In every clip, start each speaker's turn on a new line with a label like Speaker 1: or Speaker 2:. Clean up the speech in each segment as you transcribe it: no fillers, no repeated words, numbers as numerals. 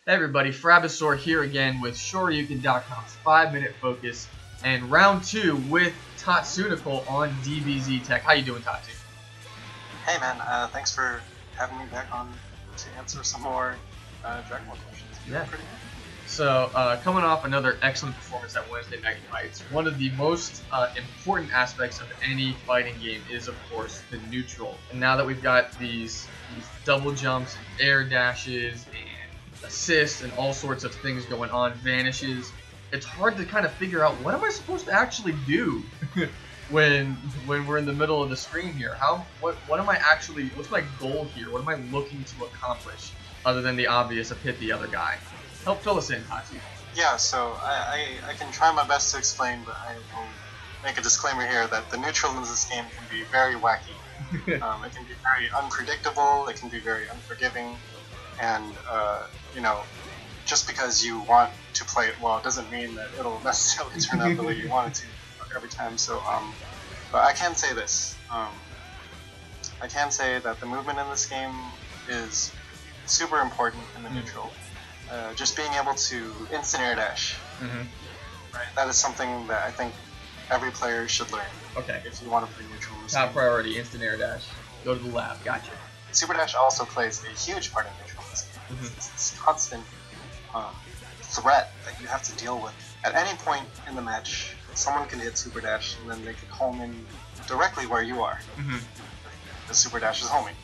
Speaker 1: Hey everybody, Frabasaur here again with Shoryuken.com's 5-minute focus and round 2 with Tatsunical on DBFZ Tech. How you doing, Tatsu?
Speaker 2: Hey man, thanks for having me back on to answer some more Dragon Ball questions.
Speaker 1: Yeah.
Speaker 2: Pretty good.
Speaker 1: So, coming off another excellent performance at Wednesday Night Fights, one of the most important aspects of any fighting game is, of course, the neutral. And now that we've got these double jumps, and air dashes, and assists, and all sorts of things going on, vanishes, it's hard to kind of figure out what am I supposed to actually do when we're in the middle of the screen here. What am I actually, what's my goal here? What am I looking to accomplish other than the obvious of hit the other guy? Help fill us in, Tatsu.
Speaker 2: Yeah, so I can try my best to explain, but I will make a disclaimer here that the neutral in this game can be very wacky. It can be very unpredictable, it can be very unforgiving, and you know, just because you want to play it well doesn't mean that it'll necessarily turn out the way you want it to every time. So, but I can say this. I can say that the movement in this game is super important in the neutral. Just being able to instant air dash, right? That is something that I think every player should learn.
Speaker 1: Okay.
Speaker 2: If you want to play neutral.
Speaker 1: Top priority, instant air dash. Go to the lab. Gotcha.
Speaker 2: Super dash also plays a huge part in neutral in this game. It's this constant threat that you have to deal with. At any point in the match, someone can hit super dash, and then they can home in directly where you are. The super dash is homing.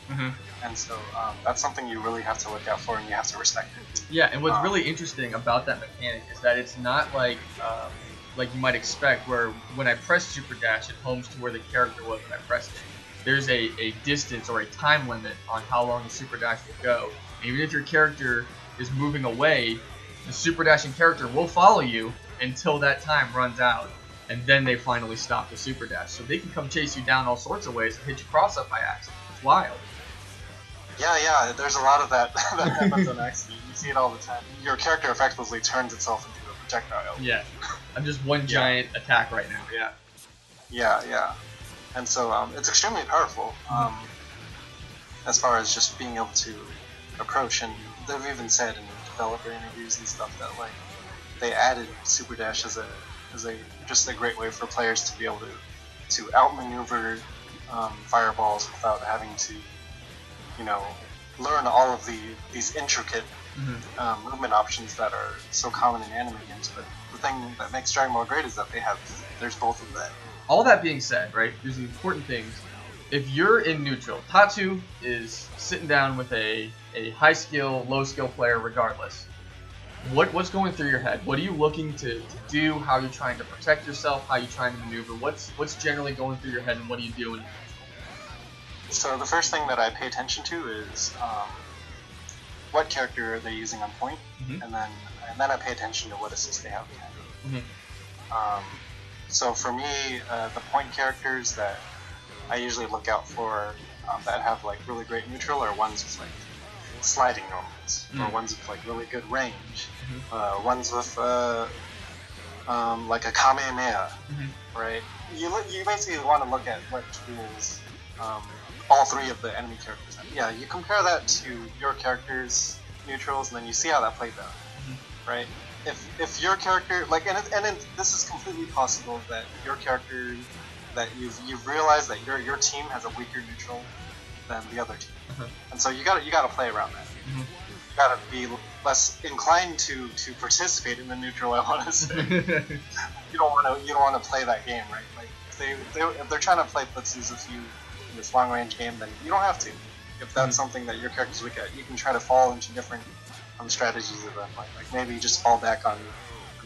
Speaker 2: And so that's something you really have to look out for, and you have to respect it.
Speaker 1: Yeah, and what's really interesting about that mechanic is that it's not like you might expect, where when I press super dash, it homes to where the character was when I pressed it. There's a distance or a time limit on how long the super dash will go. And even if your character is moving away, the super dashing character will follow you until that time runs out, and then they finally stop the super dash. So they can come chase you down all sorts of ways and hit you cross up by accident. It's wild.
Speaker 2: Yeah, there's a lot of that that happens on accident. You see it all the time. Your character effectively turns itself into a projectile.
Speaker 1: Yeah, I'm just one giant attack right now.
Speaker 2: Yeah. And so it's extremely powerful as far as just being able to approach. And they've even said in developer interviews and stuff that like they added super dash as just a great way for players to be able to outmaneuver fireballs without having to, you know, learn all of these intricate movement options that are so common in anime games. But the thing that makes Dragon Ball great is that there's both of that.
Speaker 1: All that being said, right, there's the important things. If you're in neutral, Tatsu is sitting down with a high skill, low skill player regardless. What's going through your head? What are you looking to do? How are you trying to protect yourself? How are you trying to maneuver? What's generally going through your head, and what are you doing?
Speaker 2: So the first thing that I pay attention to is what character are they using on point, and then I pay attention to what assist they have behind it. So for me, the point characters that I usually look out for that have like really great neutral are ones with like sliding normals, or ones with like really good range, ones with like a Kamehameha, right? You basically want to look at what tools all three of the enemy characters have. Yeah, you compare that to your character's neutrals, and then you see how that plays out, right? If your character, like, and this is completely possible that your character, that you've realized that your team has a weaker neutral than the other team, and so you gotta play around that. You gotta be less inclined to participate in the neutral. I want to say you don't want to play that game, right? Like if they're trying to play blitzes with you in this long range game, then you don't have to. If that's something that your character's weak at, you can try to fall into different strategies of them, like maybe just fall back on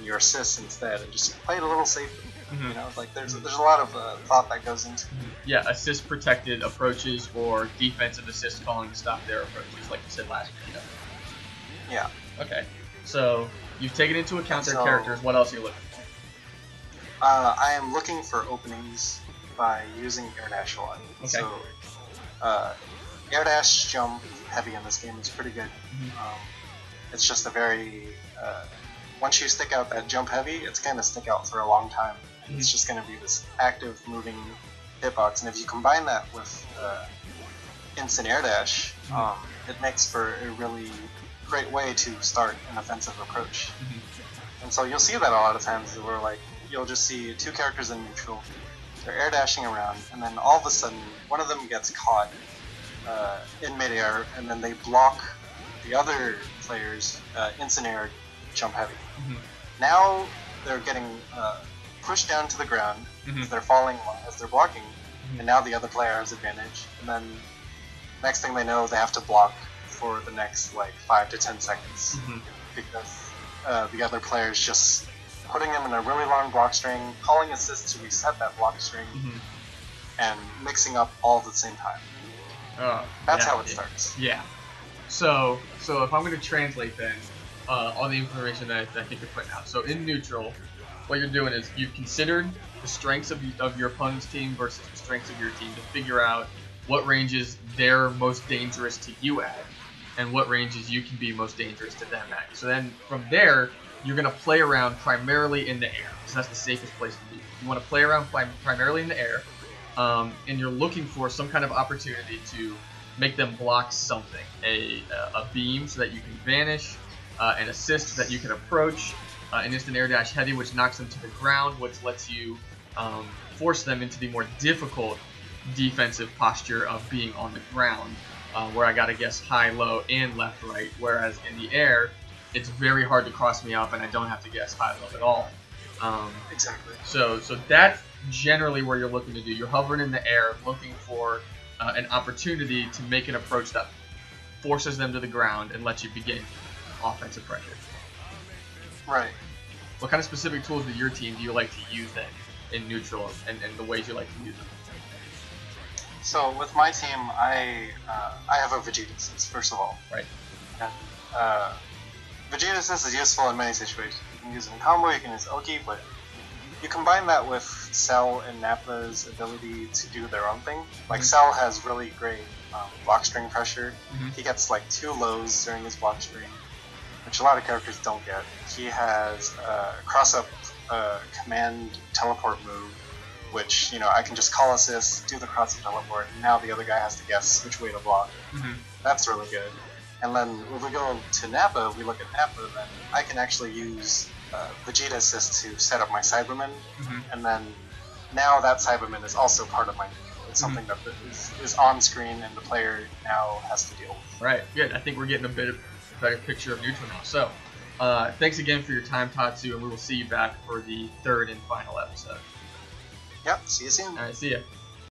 Speaker 2: your assists instead and just play it a little safer. You know, like there's a lot of thought that goes into
Speaker 1: Yeah, assist protected approaches or defensive assist calling to stop their approaches, like you said last video.
Speaker 2: Yeah.
Speaker 1: Okay, so you've taken into account their characters. What else are you looking for?
Speaker 2: I am looking for openings by using air dash a lot.
Speaker 1: Okay.
Speaker 2: So air dash jump heavy in this game is pretty good. It's just a very once you stick out that jump heavy, it's going to stick out for a long time. It's just going to be this active moving hitbox, and if you combine that with instant air dash, it makes for a really great way to start an offensive approach. And so you'll see that a lot of times where like you'll just see two characters in neutral, they're air dashing around, and then all of a sudden one of them gets caught in midair, and then they block the other player's instant air jump heavy. Now they're getting pushed down to the ground as they're falling as they're blocking, and now the other player has advantage, and then next thing they know they have to block for the next like 5 to 10 seconds because the other player is just putting them in a really long block string, calling assists to reset that block string, and mixing up all at the same time. That's how it starts.
Speaker 1: Yeah. So if I'm going to translate then all the information that I think you're putting out. So in neutral, what you're doing is you've considered the strengths of your opponent's team versus the strengths of your team to figure out what ranges they're most dangerous to you at, and what ranges you can be most dangerous to them at. So then from there, you're going to play around primarily in the air, because that's the safest place to be. You want to play around primarily in the air, and you're looking for some kind of opportunity to make them block something. A beam so that you can vanish, an assist so that you can approach, an instant air dash heavy which knocks them to the ground, which lets you force them into the more difficult defensive posture of being on the ground, where I gotta guess high, low, and left, right, whereas in the air, it's very hard to cross me up and I don't have to guess high, low at all.
Speaker 2: Exactly.
Speaker 1: So that's generally where you're looking to do. You're hovering in the air, looking for an opportunity to make an approach that forces them to the ground and lets you begin offensive pressure.
Speaker 2: Right.
Speaker 1: What kind of specific tools with your team do you like to use then in neutral, and the ways you like to use them?
Speaker 2: So with my team, I have a Vegeta assist, first of all.
Speaker 1: Right.
Speaker 2: And Vegeta assist is useful in many situations. You can use it in combo, you can use Oki, but you combine that with Cell and Nappa's ability to do their own thing. Like Cell has really great block string pressure. He gets like 2 lows during his block string, which a lot of characters don't get. He has a cross-up command teleport move, which, you know, I can just call assist, do the cross-up teleport, and now the other guy has to guess which way to block. That's really good. And then when we go to Nappa, we look at Nappa, then I can actually use Vegeta assist to set up my Cyberman, and then now that Cyberman is also part of my neutral. It's something that is on screen and the player now has to deal with.
Speaker 1: Right, good. I think we're getting a better picture of neutral now. So, thanks again for your time, Tatsu, and we will see you back for the 3rd and final episode.
Speaker 2: Yep, see you soon.
Speaker 1: Alright, see ya.